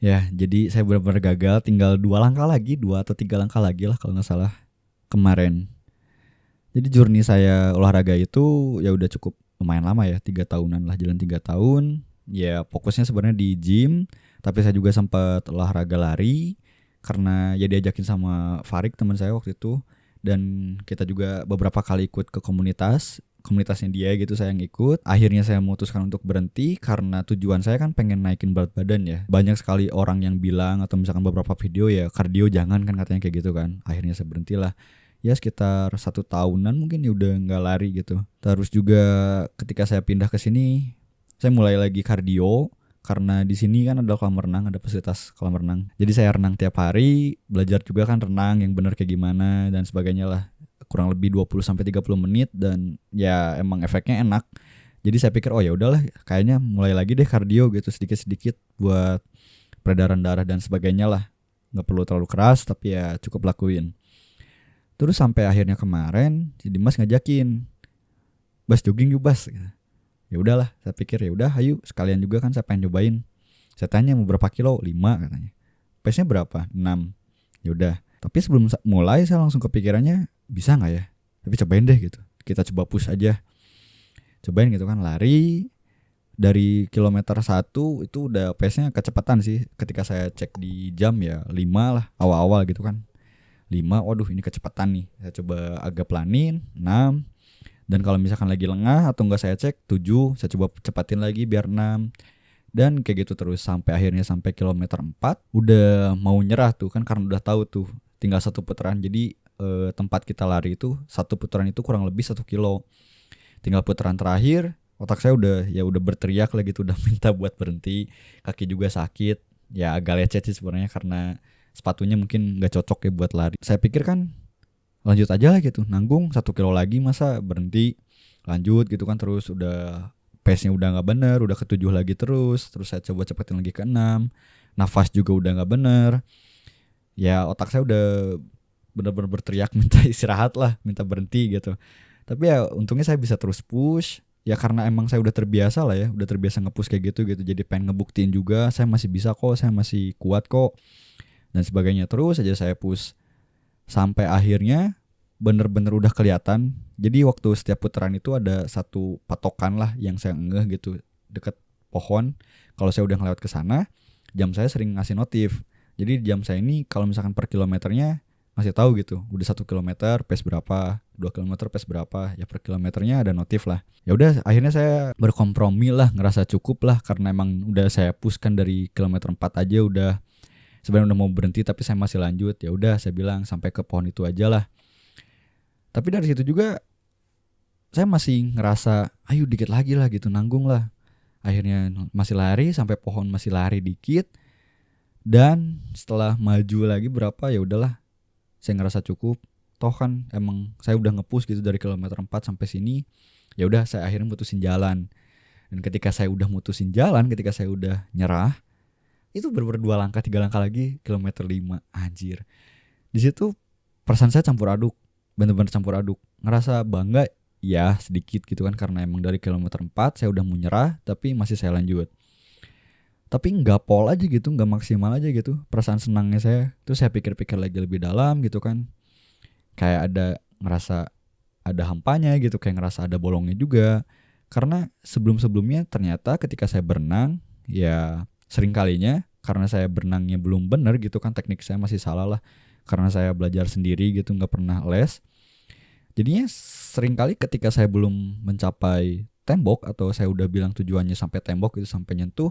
Ya, jadi saya benar-benar gagal, tinggal 2 langkah lagi, 2 atau 3 langkah lagi lah kalau nggak salah kemarin. Jadi journey saya olahraga itu ya udah cukup lumayan lama ya, 3 tahunan lah, jalan 3 tahun. Ya fokusnya sebenarnya di gym, tapi saya juga sempat olahraga lari karena ya diajakin sama Farik teman saya waktu itu, dan kita juga beberapa kali ikut ke komunitasnya dia gitu saya yang ikut. Akhirnya saya memutuskan untuk berhenti karena tujuan saya kan pengen naikin berat badan ya. Banyak sekali orang yang bilang atau misalkan beberapa video ya kardio jangan kan katanya kayak gitu kan. Akhirnya saya berhentilah. Ya sekitar 1 tahunan mungkin ya udah nggak lari gitu. Terus juga ketika saya pindah ke sini, saya mulai lagi kardio karena di sini kan ada kolam renang, ada fasilitas kolam renang. Jadi saya renang tiap hari, belajar juga kan renang yang benar kayak gimana dan sebagainya lah. Kurang lebih 20 sampai 30 menit dan ya emang efeknya enak. Jadi saya pikir oh ya udahlah kayaknya mulai lagi deh kardio gitu sedikit-sedikit buat peredaran darah dan sebagainya lah. Nggak perlu terlalu keras tapi ya cukup lakuin. Terus sampai akhirnya kemarin si Dimas ngajakin, "Bas jogging yuk, Bas." Ya udahlah, saya pikir ya udah ayo sekalian juga kan saya pengen cobain. Saya tanya mau berapa kilo? 5 katanya. Pace-nya berapa? 6. Ya udah. Tapi sebelum mulai saya langsung kepikirannya bisa nggak ya? Tapi cobain deh gitu. Kita coba push aja. Cobain gitu kan lari dari kilometer 1 itu udah pace-nya kecepatan sih. Ketika saya cek di jam ya 5 lah awal-awal gitu kan. 5, waduh ini kecepatan nih. Saya coba agak pelanin, 6. Dan kalau misalkan lagi lengah atau enggak saya cek 7, saya coba cepatin lagi biar 6. Dan kayak gitu terus sampai akhirnya sampai kilometer 4 udah mau nyerah tuh kan karena udah tahu tuh tinggal satu putaran. Jadi tempat kita lari itu satu putaran itu kurang lebih 1 kilo. Tinggal putaran terakhir, otak saya udah berteriak lah gitu, udah minta buat berhenti. Kaki juga sakit. Ya agak lecet sih sebenarnya karena sepatunya mungkin nggak cocok ya buat lari. Saya pikir kan lanjut aja lah gitu, nanggung 1 kilo lagi masa berhenti. Lanjut gitu kan terus udah pace-nya udah nggak bener, udah ke 7 lagi terus saya coba cepetin lagi ke 6. Nafas juga udah nggak bener. Ya otak saya udah bener-bener berteriak minta istirahat lah, minta berhenti gitu. Tapi ya untungnya saya bisa terus push. Ya karena emang saya udah terbiasa lah ya, udah terbiasa nge-push kayak gitu. Jadi pengen ngebuktiin juga saya masih bisa kok, saya masih kuat kok dan sebagainya. Terus aja saya push sampai akhirnya bener-bener udah kelihatan. Jadi waktu setiap putaran itu ada satu patokan lah yang saya ngeh gitu deket pohon. Kalau saya udah ngelewat ke sana, jam saya sering ngasih notif. Jadi jam saya ini kalau misalkan per kilometernya masih tahu gitu. Udah 1 kilometer pace berapa, 2 kilometer pace berapa. Ya per kilometernya ada notif lah. Ya udah akhirnya saya berkompromi lah, ngerasa cukup lah karena emang udah saya pushkan dari kilometer 4 aja udah sebenarnya udah mau berhenti tapi saya masih lanjut. Ya udah saya bilang sampai ke pohon itu aja lah. Tapi dari situ juga saya masih ngerasa ayo dikit lagi lah gitu, nanggung lah. Akhirnya masih lari sampai pohon, masih lari dikit. Dan setelah maju lagi berapa ya udahlah, saya ngerasa cukup. Toh kan emang saya udah nge-push gitu dari kilometer 4 sampai sini. Ya udah saya akhirnya mutusin jalan. Dan ketika saya udah mutusin jalan, ketika saya udah nyerah, itu bener-bener 2 langkah 3 langkah lagi kilometer 5. Anjir. Di situ perasaan saya campur aduk, bener-bener campur aduk. Ngerasa bangga ya sedikit gitu kan karena emang dari kilometer 4 saya udah mau nyerah tapi masih saya lanjut. Tapi nggak pol aja gitu, nggak maksimal aja gitu perasaan senangnya saya. Terus saya pikir-pikir lagi lebih dalam gitu kan, kayak ada ngerasa ada hampanya gitu, kayak ngerasa ada bolongnya juga. Karena sebelum-sebelumnya ternyata ketika saya berenang ya sering kalinya karena saya berenangnya belum bener gitu kan, teknik saya masih salah lah karena saya belajar sendiri gitu, nggak pernah les. Jadinya sering kali ketika saya belum mencapai tembok atau saya udah bilang tujuannya sampai tembok itu sampai nyentuh,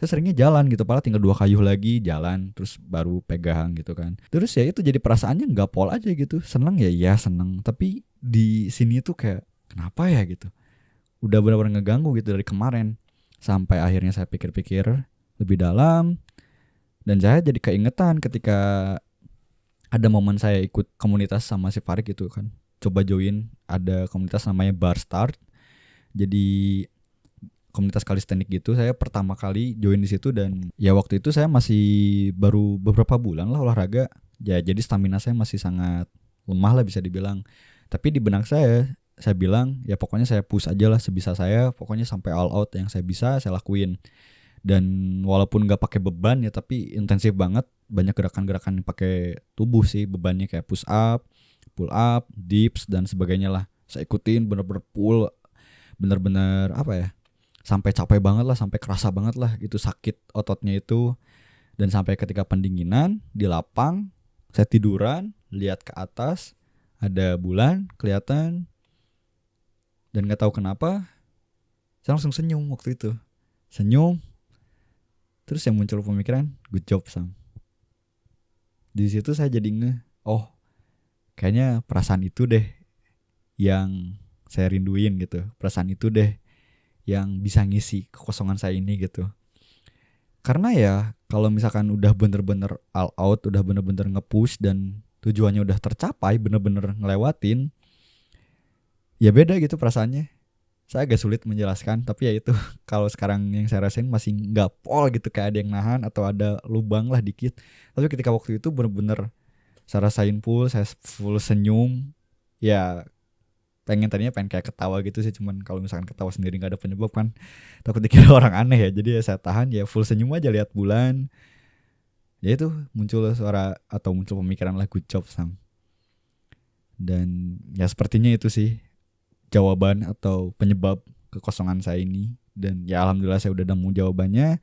saya seringnya jalan gitu, padahal tinggal 2 kayuh lagi jalan terus baru pegang gitu kan. Terus ya itu jadi perasaannya nggak pol aja gitu, seneng ya iya seneng, tapi di sini tuh kayak kenapa ya gitu, udah benar-benar ngeganggu gitu dari kemarin. Sampai akhirnya saya pikir-pikir lebih dalam dan saya jadi keingetan ketika ada momen saya ikut komunitas sama si Farid gitu kan, coba join ada komunitas namanya Bar Start. Jadi komunitas kalistenik gitu, saya pertama kali join di situ dan ya waktu itu saya masih baru beberapa bulan lah olahraga. Ya jadi stamina saya masih sangat lemah lah bisa dibilang. Tapi di benak saya bilang ya pokoknya saya push aja lah sebisa saya, pokoknya sampai all out yang saya bisa saya lakuin. Dan walaupun nggak pakai beban ya, tapi intensif banget. Banyak gerakan-gerakan yang pakai tubuh sih bebannya, kayak push up, pull up, dips dan sebagainya lah. Saya ikutin bener-bener full, bener-bener apa ya, sampai capek banget lah, sampai kerasa banget lah itu sakit ototnya itu. Dan sampai ketika pendinginan di lapang, saya tiduran, lihat ke atas, ada bulan kelihatan, dan nggak tahu kenapa saya langsung senyum waktu itu. Senyum, terus yang muncul pemikiran, good job Sam. Di situ saya jadi oh kayaknya perasaan itu deh yang saya rinduin gitu. Perasaan itu deh yang bisa ngisi kekosongan saya ini gitu. Karena ya kalau misalkan udah bener-bener all out, udah bener-bener nge-push dan tujuannya udah tercapai, bener-bener ngelewatin, ya beda gitu perasaannya. Saya agak sulit menjelaskan, tapi ya itu kalau sekarang yang saya rasain masih nggak pol gitu, kayak ada yang nahan atau ada lubang lah dikit. Tapi ketika waktu itu bener-bener saya rasain full, saya full senyum. Ya tadinya pengen kayak ketawa gitu sih, cuman kalau misalkan ketawa sendiri nggak ada penyebab kan takut dikira orang aneh ya. Jadi ya saya tahan, ya full senyum aja lihat bulan. Ya itu muncul suara atau muncul pemikiran lah, good job Sam. Dan ya sepertinya itu sih jawaban atau penyebab kekosongan saya ini. Dan ya alhamdulillah saya udah nemu jawabannya.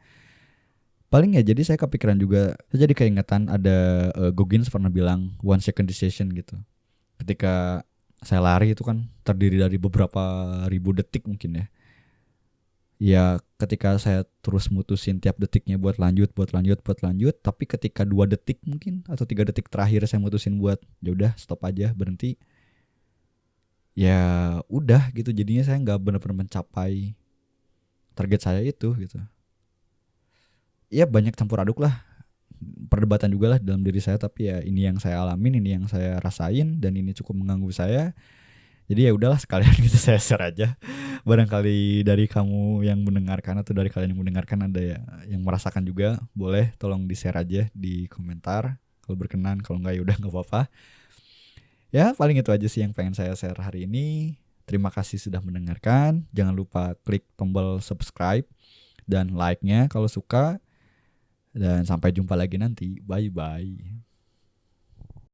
Paling ya jadi saya kepikiran juga, saya jadi keingetan ada Goggins pernah bilang one second decision gitu. Ketika saya lari itu kan terdiri dari beberapa ribu detik mungkin ya. Ya ketika saya terus mutusin tiap detiknya buat lanjut, tapi ketika 2 detik mungkin atau 3 detik terakhir saya mutusin buat ya udah stop aja, berhenti. Ya udah gitu, jadinya saya nggak benar-benar mencapai target saya itu gitu. Ya banyak campur aduk lah, perdebatan juga lah dalam diri saya, tapi ya ini yang saya alamin, ini yang saya rasain, dan ini cukup mengganggu saya. Jadi ya udahlah sekalian gitu saya share aja. Barangkali dari kamu yang mendengarkan atau dari kalian yang mendengarkan ada ya yang merasakan juga, boleh tolong di-share aja di komentar kalau berkenan, kalau enggak ya udah enggak apa-apa. Ya paling itu aja sih yang pengen saya share hari ini. Terima kasih sudah mendengarkan. Jangan lupa klik tombol subscribe dan like-nya kalau suka. Dan sampai jumpa lagi nanti. Bye-bye.